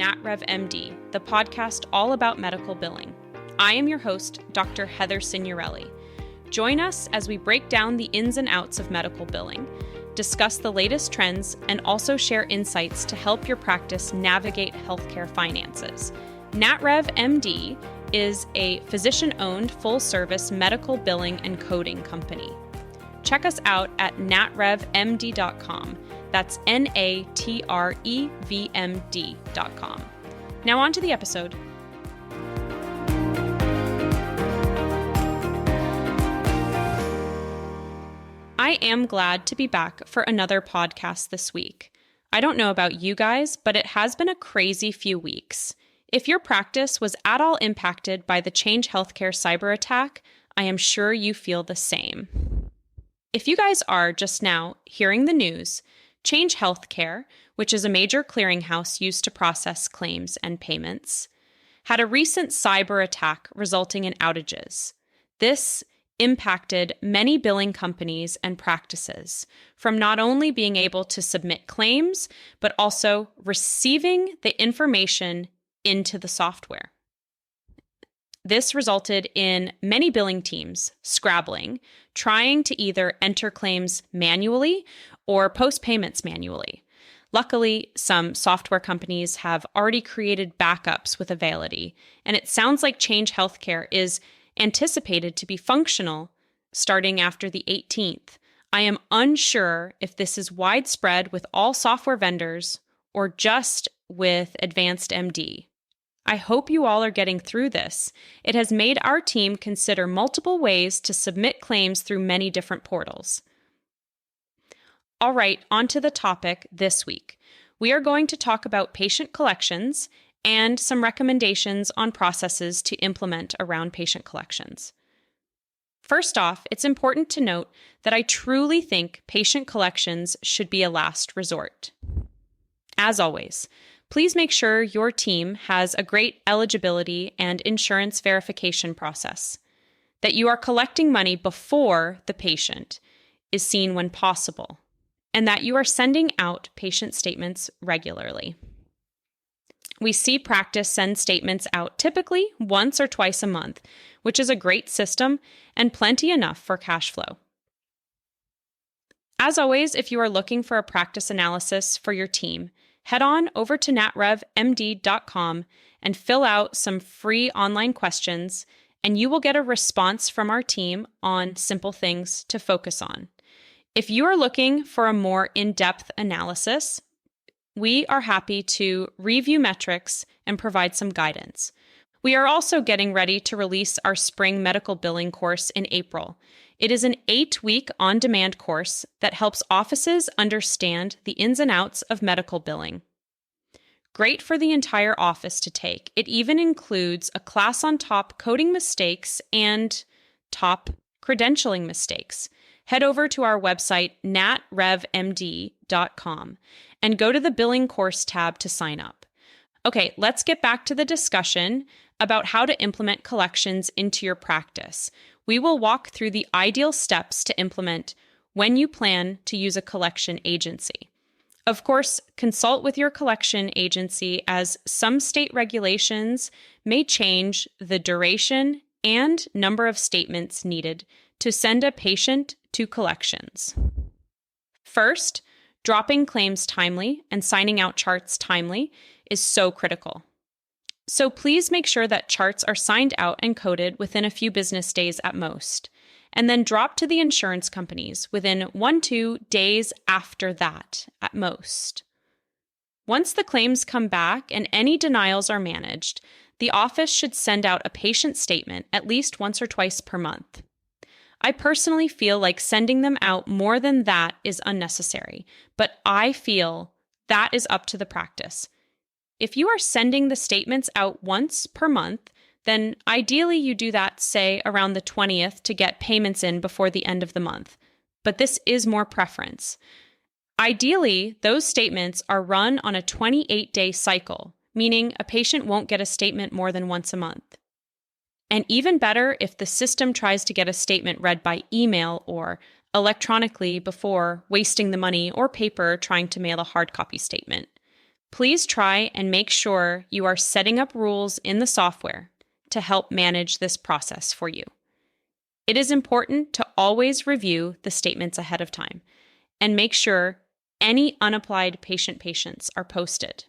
NatRev MD, the podcast all about medical billing. I am your host, Dr. Heather Signorelli. Join us as we break down the ins and outs of medical billing, discuss the latest trends, and also share insights to help your practice navigate healthcare finances. NatRev MD is a physician-owned, full-service medical billing and coding company. Check us out at natrevmd.com. That's natrevmd.com. Now on to the episode. I am glad to be back for another podcast this week. I don't know about you guys, but it has been a crazy few weeks. If your practice was at all impacted by the Change Healthcare cyber attack, I am sure you feel the same. If you guys are just now hearing the news, Change Healthcare, which is a major clearinghouse used to process claims and payments, had a recent cyber attack resulting in outages. This impacted many billing companies and practices from not only being able to submit claims, but also receiving the information into the software. This resulted in many billing teams scrabbling, trying to either enter claims manually or post payments manually. Luckily, some software companies have already created backups with Availity, and it sounds like Change Healthcare is anticipated to be functional starting after the 18th. I am unsure if this is widespread with all software vendors or just with Advanced MD. I hope you all are getting through this. It has made our team consider multiple ways to submit claims through many different portals. All right, on to the topic this week. We are going to talk about patient collections and some recommendations on processes to implement around patient collections. First off, it's important to note that I truly think patient collections should be a last resort. As always, please make sure your team has a great eligibility and insurance verification process, that you are collecting money before the patient is seen when possible, and that you are sending out patient statements regularly. We see practice send statements out typically once or twice a month, which is a great system and plenty enough for cash flow. As always, if you are looking for a practice analysis for your team, head on over to natrevmd.com and fill out some free online questions, and you will get a response from our team on simple things to focus on. If you are looking for a more in-depth analysis, we are happy to review metrics and provide some guidance. We are also getting ready to release our spring medical billing course in April. It is an 8-week on-demand course that helps offices understand the ins and outs of medical billing. Great for the entire office to take. It even includes a class on top coding mistakes and top credentialing mistakes. Head over to our website, natrevmd.com, and go to the Billing Course tab to sign up. Okay, let's get back to the discussion about how to implement collections into your practice. We will walk through the ideal steps to implement when you plan to use a collection agency. Of course, consult with your collection agency as some state regulations may change the duration and number of statements needed to send a patient to collections. First, dropping claims timely and signing out charts timely is so critical. So please make sure that charts are signed out and coded within a few business days at most, and then drop to the insurance companies within 1-2 days after that at most. Once the claims come back and any denials are managed, the office should send out a patient statement at least once or twice per month. I personally feel like sending them out more than that is unnecessary, but I feel that is up to the practice. If you are sending the statements out once per month, then ideally you do that, say, around the 20th to get payments in before the end of the month. But this is more preference. Ideally, those statements are run on a 28-day cycle, meaning a patient won't get a statement more than once a month. And even better if the system tries to get a statement read by email or electronically before wasting the money or paper trying to mail a hard copy statement. Please try and make sure you are setting up rules in the software to help manage this process for you. It is important to always review the statements ahead of time and make sure any unapplied patient patients are posted.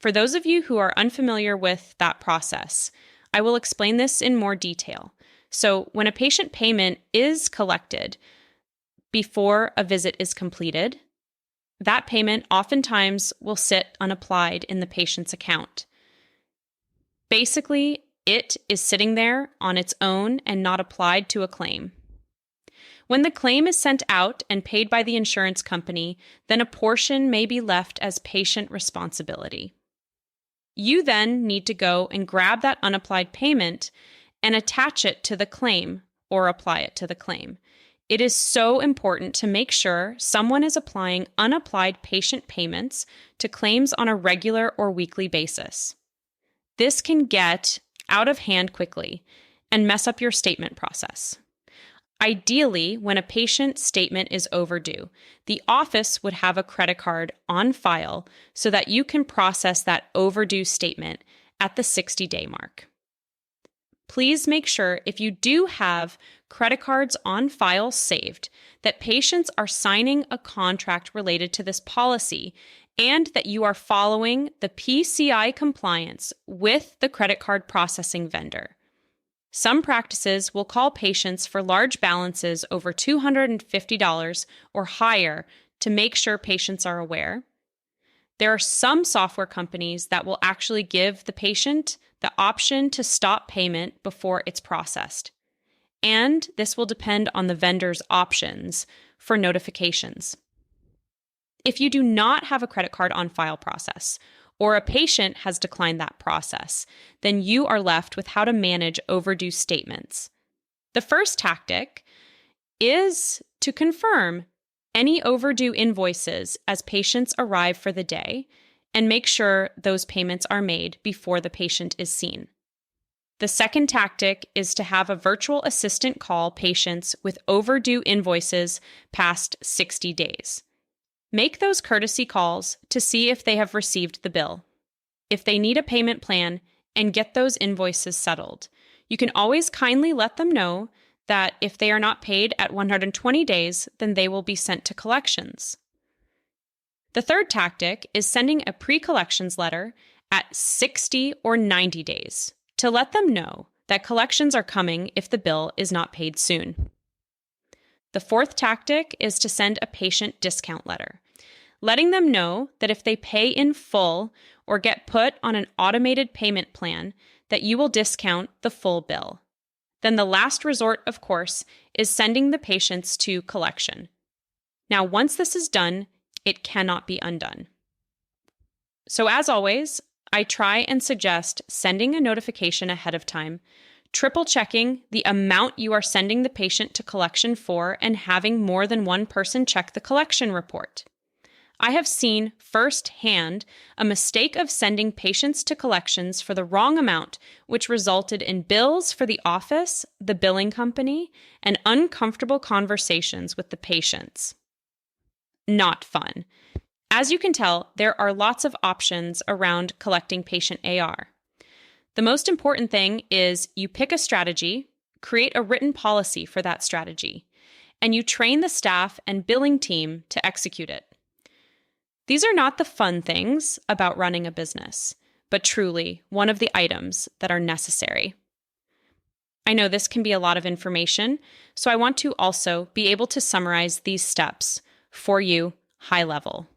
For those of you who are unfamiliar with that process, I will explain this in more detail. So when a patient payment is collected before a visit is completed, that payment oftentimes will sit unapplied in the patient's account. Basically, it is sitting there on its own and not applied to a claim. When the claim is sent out and paid by the insurance company, then a portion may be left as patient responsibility. You then need to go and grab that unapplied payment and attach it to the claim or apply it to the claim. It is so important to make sure someone is applying unapplied patient payments to claims on a regular or weekly basis. This can get out of hand quickly and mess up your statement process. Ideally, when a patient statement is overdue, the office would have a credit card on file so that you can process that overdue statement at the 60-day mark. Please make sure if you do have credit cards on file saved, that patients are signing a contract related to this policy and that you are following the PCI compliance with the credit card processing vendor. Some practices will call patients for large balances over $250 or higher to make sure patients are aware. There are some software companies that will actually give the patient the option to stop payment before it's processed. And this will depend on the vendor's options for notifications. If you do not have a credit card on file process, or a patient has declined that process, then you are left with how to manage overdue statements. The first tactic is to confirm any overdue invoices as patients arrive for the day and make sure those payments are made before the patient is seen. The second tactic is to have a virtual assistant call patients with overdue invoices past 60 days. Make those courtesy calls to see if they have received the bill, if they need a payment plan, and get those invoices settled. You can always kindly let them know that if they are not paid at 120 days, then they will be sent to collections. The third tactic is sending a pre-collections letter at 60 or 90 days to let them know that collections are coming if the bill is not paid soon. The fourth tactic is to send a patient discount letter, letting them know that if they pay in full or get put on an automated payment plan, that you will discount the full bill. Then the last resort, of course, is sending the patients to collection. Now, once this is done, it cannot be undone. So as always, I try and suggest sending a notification ahead of time, triple checking the amount you are sending the patient to collection for, and having more than one person check the collection report. I have seen firsthand a mistake of sending patients to collections for the wrong amount, which resulted in bills for the office, the billing company, and uncomfortable conversations with the patients. Not fun. As you can tell, there are lots of options around collecting patient AR. The most important thing is you pick a strategy, create a written policy for that strategy, and you train the staff and billing team to execute it. These are not the fun things about running a business, but truly one of the items that are necessary. I know this can be a lot of information, so I want to also be able to summarize these steps for you high level.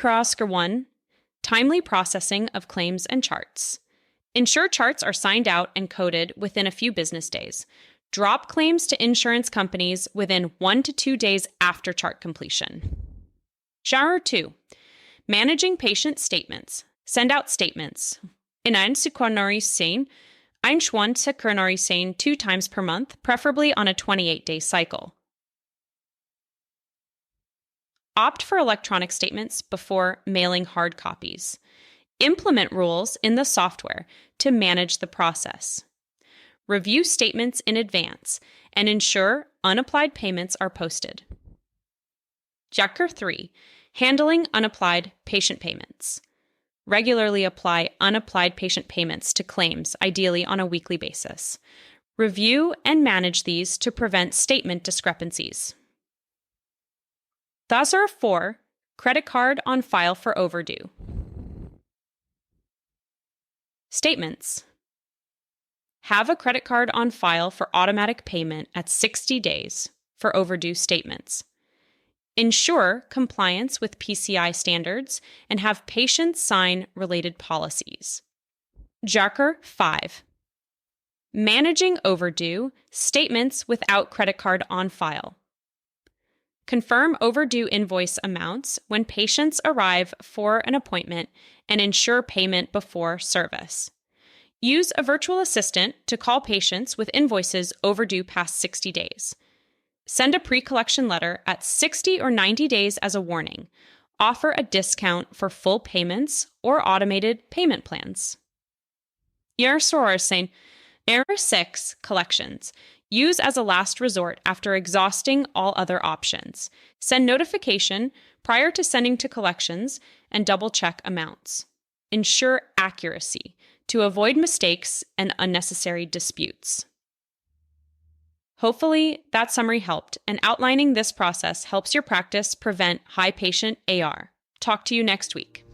Oscar 1, timely processing of claims and charts. Ensure charts are signed out and coded within a few business days. Drop claims to insurance companies within 1 to 2 days after chart completion. Genre 2, managing patient statements. Send out statements. Einschwanorisain 2 times per month, preferably on a 28-day cycle. Opt for electronic statements before mailing hard copies. Implement rules in the software to manage the process. Review statements in advance and ensure unapplied payments are posted. Checker 3. Handling unapplied patient payments. Regularly apply unapplied patient payments to claims, ideally on a weekly basis. Review and manage these to prevent statement discrepancies. Thasar 4. Credit card on file for overdue. Statements. Have a credit card on file for automatic payment at 60 days for overdue statements. Ensure compliance with PCI standards and have patients sign related policies. Jacker 5. Managing overdue statements without credit card on file. Confirm overdue invoice amounts when patients arrive for an appointment and ensure payment before service. Use a virtual assistant to call patients with invoices overdue past 60 days. Send a pre-collection letter at 60 or 90 days as a warning. Offer a discount for full payments or automated payment plans. Error 6, collections. Use as a last resort after exhausting all other options. Send notification prior to sending to collections and double-check amounts. Ensure accuracy to avoid mistakes and unnecessary disputes. Hopefully, that summary helped, and outlining this process helps your practice prevent high patient AR. Talk to you next week.